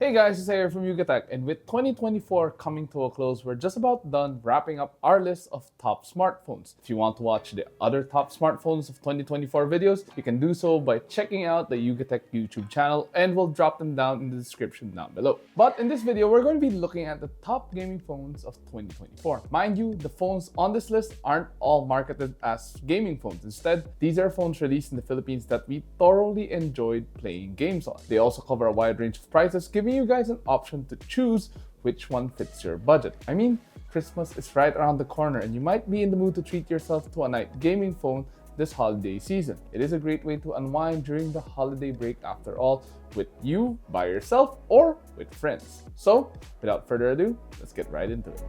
Hey guys, it's Ayer from Yugatech, and with 2024 coming to a close, we're just about done wrapping up our list of top smartphones. If you want to watch the other top smartphones of 2024 videos, you can do so by checking out the Yugatech YouTube channel, and we'll drop them down in the description down below. But in this video, we're going to be looking at the top gaming phones of 2024. Mind you, the phones on this list aren't all marketed as gaming phones. Instead, these are phones released in the Philippines that we thoroughly enjoyed playing games on. They also cover a wide range of prices, giving you guys an option to choose which one fits your budget. I mean, Christmas is right around the corner and you might be in the mood to treat yourself to a nice gaming phone this holiday season. It is a great way to unwind during the holiday break after all, with you, by yourself, or with friends. So, without further ado, let's get right into it.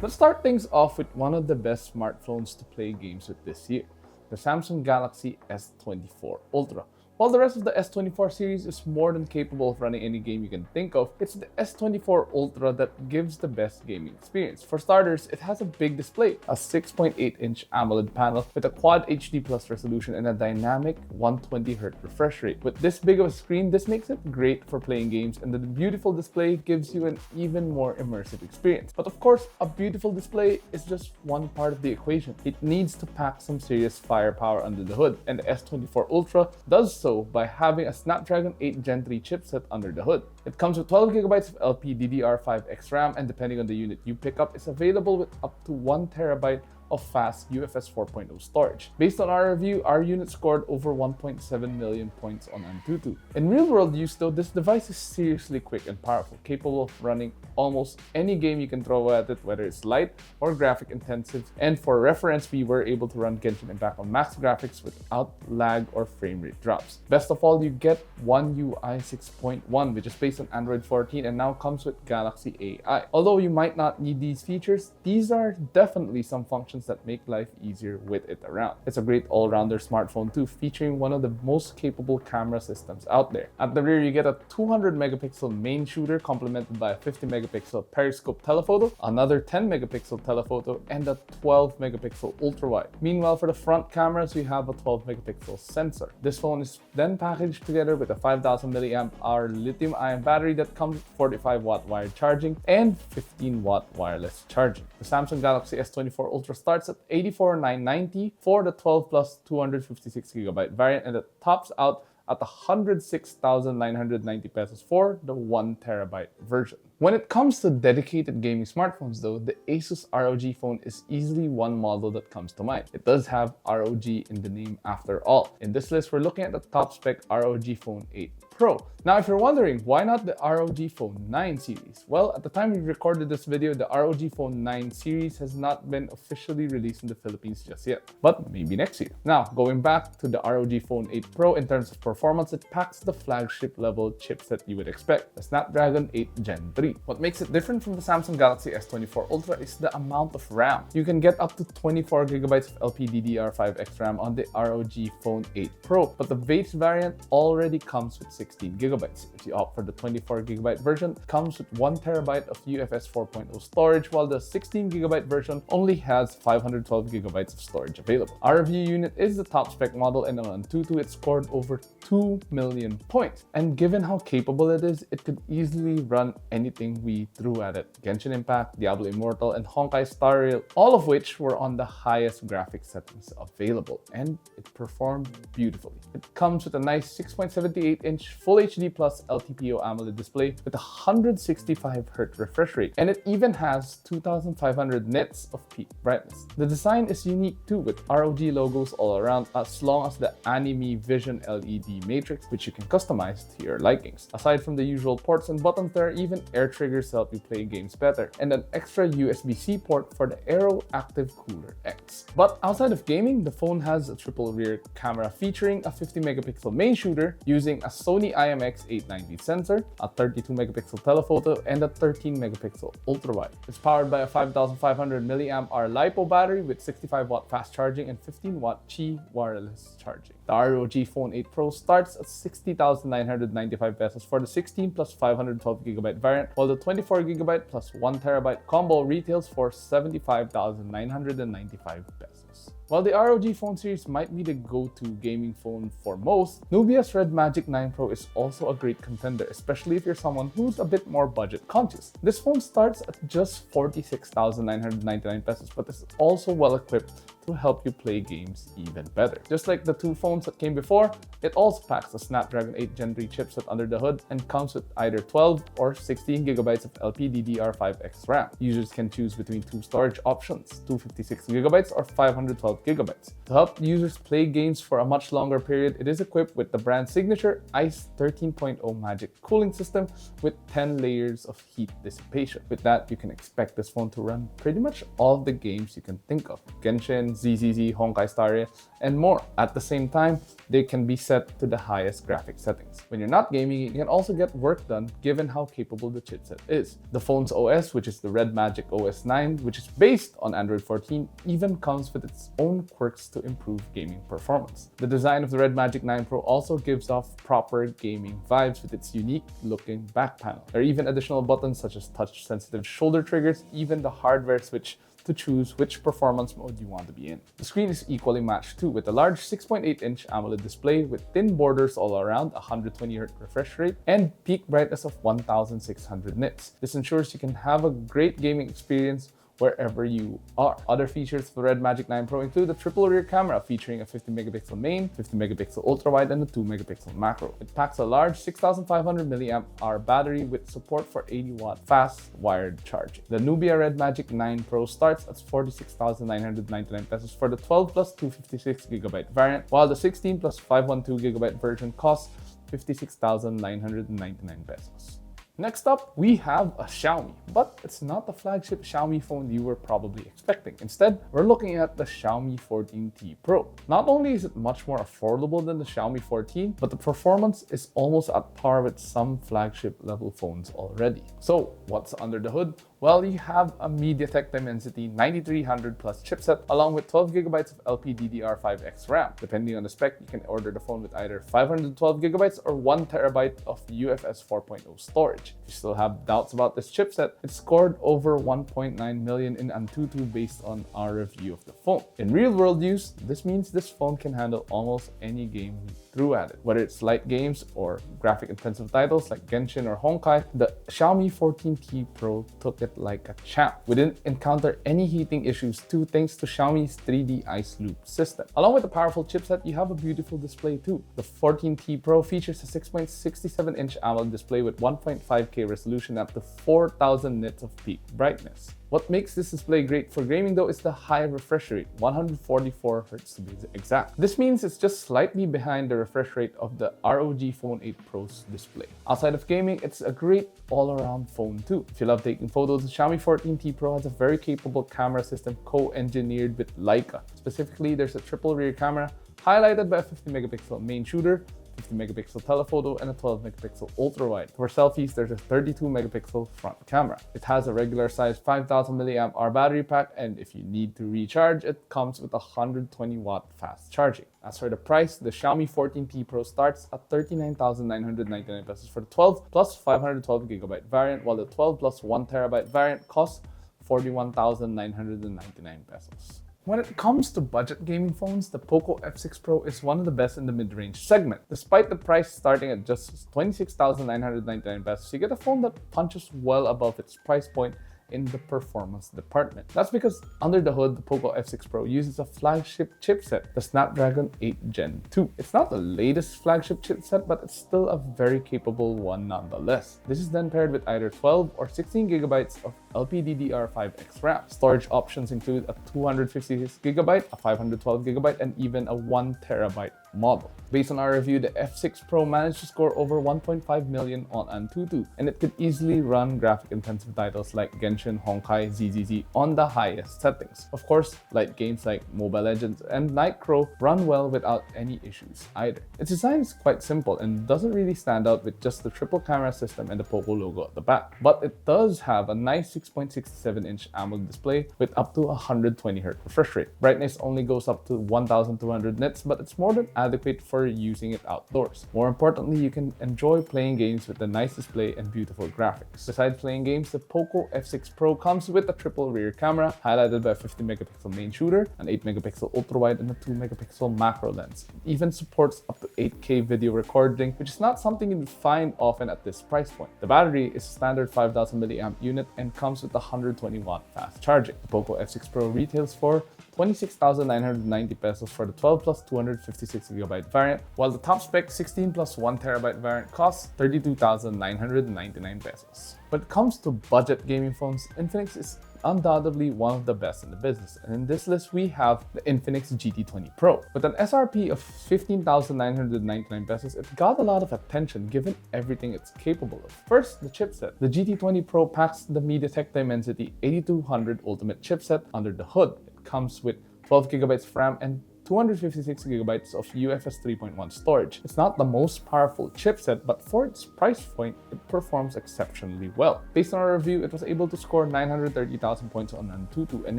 Let's start things off with one of the best smartphones to play games with this year, the Samsung Galaxy S24 Ultra. While the rest of the S24 series is more than capable of running any game you can think of, it's the S24 Ultra that gives the best gaming experience. For starters, it has a big display, a 6.8-inch AMOLED panel with a Quad HD Plus resolution and a dynamic 120Hz refresh rate. With this big of a screen, this makes it great for playing games, and the beautiful display gives you an even more immersive experience. But of course, a beautiful display is just one part of the equation. It needs to pack some serious firepower under the hood, and the S24 Ultra does so by having a Snapdragon 8 Gen 3 chipset under the hood. It comes with 12GB of LPDDR5X RAM, and depending on the unit you pick up, it's available with up to 1TB of fast UFS 4.0 storage. Based on our review, our unit scored over 1.7 million points on Antutu. In real-world use though, this device is seriously quick and powerful, capable of running almost any game you can throw at it, whether it's light or graphic intensive. And for reference, we were able to run Genshin Impact on max graphics without lag or frame rate drops. Best of all, you get One UI 6.1, which is based on Android 14 and now comes with Galaxy AI. Although you might not need these features, these are definitely some functions that make life easier with it around. It's a great all-rounder smartphone too, featuring one of the most capable camera systems out there. At the rear, you get a 200-megapixel main shooter complemented by a 50-megapixel periscope telephoto, another 10-megapixel telephoto, and a 12-megapixel ultra-wide. Meanwhile, for the front cameras, we have a 12-megapixel sensor. This phone is then packaged together with a 5000 mAh lithium-ion battery that comes with 45-watt wired charging and 15-watt wireless charging. The Samsung Galaxy S24 Ultra starts at $84,990 for the 12 plus 256GB variant, and it tops out at 106,990 pesos for the 1TB version. When it comes to dedicated gaming smartphones though, the ASUS ROG Phone is easily one model that comes to mind. It does have ROG in the name after all. In this list, we're looking at the top spec ROG Phone 8 Pro. Now, if you're wondering, why not the ROG Phone 9 series? Well, at the time we recorded this video, the ROG Phone 9 series has not been officially released in the Philippines just yet, but maybe next year. Now, going back to the ROG Phone 8 Pro, in terms of performance, it packs the flagship level chipset you would expect, the Snapdragon 8 Gen 3. What makes it different from the Samsung Galaxy S24 Ultra is the amount of RAM. You can get up to 24GB of LPDDR5X RAM on the ROG Phone 8 Pro, but the base variant already comes with 16GB. If you opt for the 24GB version, it comes with 1TB of UFS 4.0 storage, while the 16GB version only has 512GB of storage available. Our review unit is the top spec model, and on Antutu it scored over 2 million points. And given how capable it is, it could easily run anything we threw at it. Genshin Impact, Diablo Immortal, and Honkai Star Rail, all of which were on the highest graphics settings available, and it performed beautifully. It comes with a nice 6.78-inch Full HD Plus LTPO AMOLED display with a 165Hz refresh rate, and it even has 2500 nits of peak brightness. The design is unique too, with ROG logos all around, as long as the Anime Vision LED matrix, which you can customize to your likings. Aside from the usual ports and buttons, there are even air triggers to help you play games better, and an extra USB-C port for the Aero Active Cooler X. But outside of gaming, the phone has a triple rear camera featuring a 50-megapixel main shooter using a Sony IMX890 sensor, a 32-megapixel telephoto, and a 13-megapixel ultra-wide. It's powered by a 5500 mAh LiPo battery with 65-watt fast charging and 15-watt Qi wireless charging. The ROG Phone 8 Pro starts at 60,995 pesos for the 16 plus 512GB variant, while the 24GB plus 1TB combo retails for 75,995 pesos. While the ROG phone series might be the go-to gaming phone for most, Nubia's Redmagic 9 Pro is also a great contender, especially if you're someone who's a bit more budget conscious. This phone starts at just 46,999 pesos, but is also well equipped to help you play games even better. Just like the two phones that came before, it also packs a Snapdragon 8 Gen 3 chipset under the hood and comes with either 12 or 16 gigabytes of LPDDR5X RAM. Users can choose between two storage options, 256 gigabytes or 512 gigabytes. To help users play games for a much longer period, it is equipped with the brand's signature ICE 13.0 Magic cooling system with 10 layers of heat dissipation. With that, you can expect this phone to run pretty much all of the games you can think of: Genshin, ZZZ, Honkai Star Rail, and more. At the same time, they can be set to the highest graphic settings. When you're not gaming, you can also get work done given how capable the chipset is. The phone's OS, which is the Redmagic OS 9, which is based on Android 14, even comes with its own quirks to improve gaming performance. The design of the Redmagic 9 Pro also gives off proper gaming vibes with its unique looking back panel. There are even additional buttons such as touch-sensitive shoulder triggers, even the hardware switch to choose which performance mode you want to be in. The screen is equally matched too, with a large 6.8-inch AMOLED display with thin borders all around, 120Hz refresh rate, and peak brightness of 1600 nits. This ensures you can have a great gaming experience wherever you are. Other features for the Redmagic 9 Pro include a triple rear camera featuring a 50 megapixel main, 50 megapixel ultra wide, and a 2 megapixel macro. It packs a large 6500 mAh battery with support for 80-watt fast wired charging. The Nubia Redmagic 9 Pro starts at 46,999 pesos for the 12 plus 256 gigabyte variant, while the 16 plus 512 gigabyte version costs 56,999 pesos. Next up, we have a Xiaomi, but it's not the flagship Xiaomi phone you were probably expecting. Instead, we're looking at the Xiaomi 14T Pro. Not only is it much more affordable than the Xiaomi 14, but the performance is almost at par with some flagship level phones already. So what's under the hood? Well, you have a MediaTek Dimensity 9300 Plus chipset along with 12 gigabytes of LPDDR5X RAM. Depending on the spec, you can order the phone with either 512 gigabytes or 1 terabyte of UFS 4.0 storage. If you still have doubts about this chipset, it scored over 1.9 million in Antutu based on our review of the phone. In real-world use, this means this phone can handle almost any game we threw at it. Whether it's light games or graphic-intensive titles like Genshin or Honkai, the Xiaomi 14T Pro took it like a champ. We didn't encounter any heating issues too, thanks to Xiaomi's 3D Ice Loop system. Along with a powerful chipset, you have a beautiful display too. The 14T Pro features a 6.67-inch AMOLED display with 1.5K resolution up to 4000 nits of peak brightness. What makes this display great for gaming though is the high refresh rate, 144 Hz to be exact. This means it's just slightly behind the refresh rate of the ROG Phone 8 Pro's display. Outside of gaming, it's a great all-around phone too. If you love taking photos, the Xiaomi 14T Pro has a very capable camera system co-engineered with Leica. Specifically, there's a triple rear camera highlighted by a 50 megapixel main shooter, 50 megapixel telephoto, and a 12 megapixel ultra wide. For selfies, there's a 32 megapixel front camera. It has a regular size 5000 mAh battery pack, and if you need to recharge, it comes with 120 watt fast charging. As for the price, the Xiaomi 14T Pro starts at 39,999 pesos for the 12 plus 512 gigabyte variant, while the 12 plus 1 terabyte variant costs 41,999 pesos. When it comes to budget gaming phones, the Poco F6 Pro is one of the best in the mid-range segment. Despite the price starting at just 26,999 pesos, you get a phone that punches well above its price point in the performance department. That's because under the hood, the Poco F6 Pro uses a flagship chipset, the Snapdragon 8 Gen 2. It's not the latest flagship chipset, but it's still a very capable one nonetheless. This is then paired with either 12 or 16 gigabytes of LPDDR5X RAM. Storage options include a 256GB, a 512GB, and even a 1 terabyte model. Based on our review, the F6 Pro managed to score over 1.5 million on Antutu, and it could easily run graphic-intensive titles like Genshin, Honkai, ZZZ on the highest settings. Of course, light games like Mobile Legends and Nightcrow run well without any issues either. Its design is quite simple and doesn't really stand out with just the triple camera system and the Poco logo at the back, but it does have a nice 6.67-inch AMOLED display with up to 120Hz refresh rate. Brightness only goes up to 1200 nits, but it's more than adequate for using it outdoors. More importantly, you can enjoy playing games with a nice display and beautiful graphics. Besides playing games, the Poco F6 Pro comes with a triple rear camera, highlighted by a 50 megapixel main shooter, an 8 megapixel ultra-wide, and a 2 megapixel macro lens. It even supports up to 8K video recording, which is not something you find often at this price point. The battery is a standard 5000 mAh unit and comes with 120 watt fast charging. The Poco F6 Pro retails for 26,990 pesos for the 12 plus 256GB variant, while the top spec 16 plus 1TB variant costs 32,999 pesos. When it comes to budget gaming phones, Infinix is undoubtedly one of the best in the business, and in this list we have the Infinix GT20 Pro. With an SRP of 15,999 pesos, it got a lot of attention given everything it's capable of. First, the chipset. The GT20 Pro packs the MediaTek Dimensity 8200 Ultimate chipset under the hood. It comes with 12GB of RAM and 256GB of UFS 3.1 storage. It's not the most powerful chipset, but for its price point, it performs exceptionally well. Based on our review, it was able to score 930,000 points on Antutu, and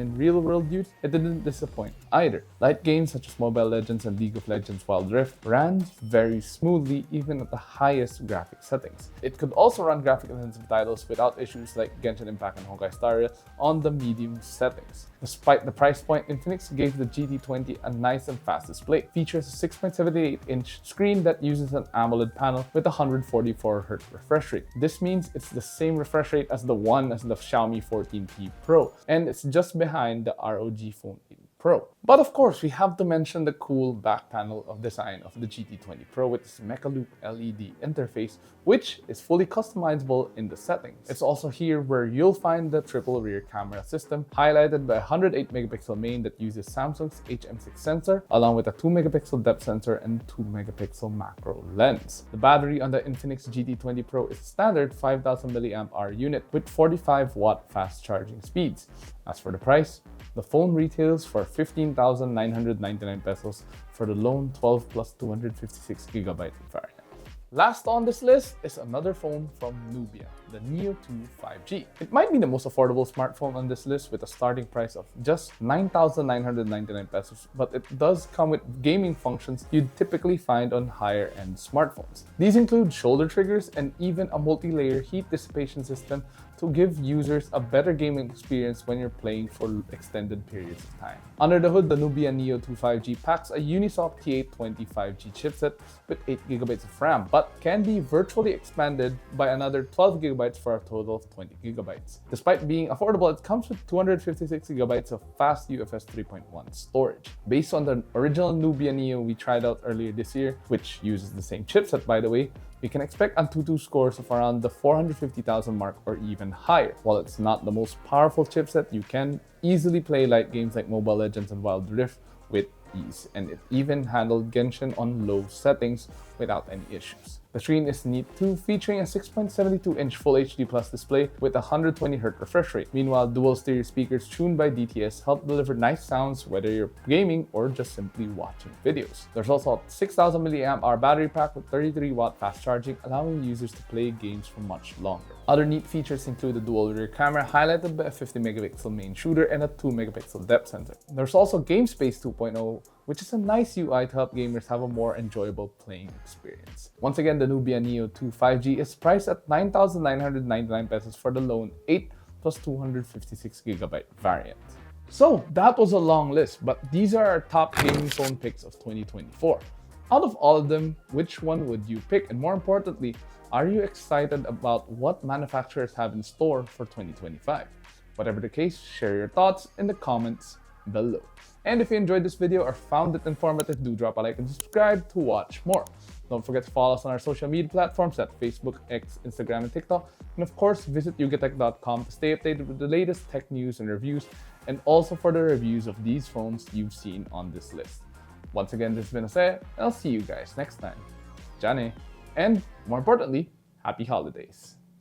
in real-world use, it didn't disappoint either. Light games such as Mobile Legends and League of Legends Wild Rift ran very smoothly even at the highest graphic settings. It could also run graphic-intensive titles without issues like Genshin Impact and Honkai Star Rail on the medium settings. Despite the price point, Infinix gave the GT20 a nice and fast display. It features a 6.78-inch screen that uses an AMOLED panel with a 144Hz refresh rate. This means it's the same refresh rate as the Xiaomi 14T Pro, and it's just behind the ROG Phone 8 Pro. But of course, we have to mention the cool back panel of design of the GT20 Pro with its Mecha Loop LED interface, which is fully customizable in the settings. It's also here where you'll find the triple rear camera system, highlighted by a 108 megapixel main that uses Samsung's HM6 sensor, along with a 2 megapixel depth sensor and 2 megapixel macro lens. The battery on the Infinix GT20 Pro is a standard 5000 mAh unit with 45 watt fast charging speeds. As for the price, the phone retails for 15,999 pesos for the lone 12 plus 256GB variant. Last on this list is another phone from Nubia, the Neo 2 5G. It might be the most affordable smartphone on this list with a starting price of just 9,999 pesos, but it does come with gaming functions you'd typically find on higher-end smartphones. These include shoulder triggers and even a multi-layer heat dissipation system to give users a better gaming experience when you're playing for extended periods of time. Under the hood, the Nubia Neo 2 5G packs a Unisoc T820 5G chipset with 8GB of RAM, but can be virtually expanded by another 12GB for a total of 20GB. Despite being affordable, it comes with 256GB of fast UFS 3.1 storage. Based on the original Nubia Neo we tried out earlier this year, which uses the same chipset by the way, we can expect Antutu scores of around the 450,000 mark or even higher. While it's not the most powerful chipset, you can easily play light games like Mobile Legends and Wild Rift with ease, and it even handled Genshin on low settings without any issues. The screen is neat too, featuring a 6.72-inch Full HD Plus display with a 120Hz refresh rate. Meanwhile, dual stereo speakers tuned by DTS help deliver nice sounds whether you're gaming or just simply watching videos. There's also a 6,000 mAh battery pack with 33 watt fast charging, allowing users to play games for much longer. Other neat features include the dual rear camera, highlighted by a 50 megapixel main shooter and a 2 megapixel depth sensor. There's also Game Space 2.0, which is a nice UI to help gamers have a more enjoyable playing experience. Once again, the Nubia Neo 2 5G is priced at 9,999 pesos for the lone 8 plus 256GB variant. So that was a long list, but these are our top gaming phone picks of 2024. Out of all of them, which one would you pick? And more importantly, are you excited about what manufacturers have in store for 2025? Whatever the case, share your thoughts in the comments below. And if you enjoyed this video or found it informative, do drop a like and subscribe to watch more. Don't forget to follow us on our social media platforms at Facebook, X, Instagram, and TikTok. And of course, visit yugatech.com to stay updated with the latest tech news and reviews, and also for the reviews of these phones you've seen on this list. Once again, this has been Jose, and I'll see you guys next time. Jane. And more importantly, happy holidays.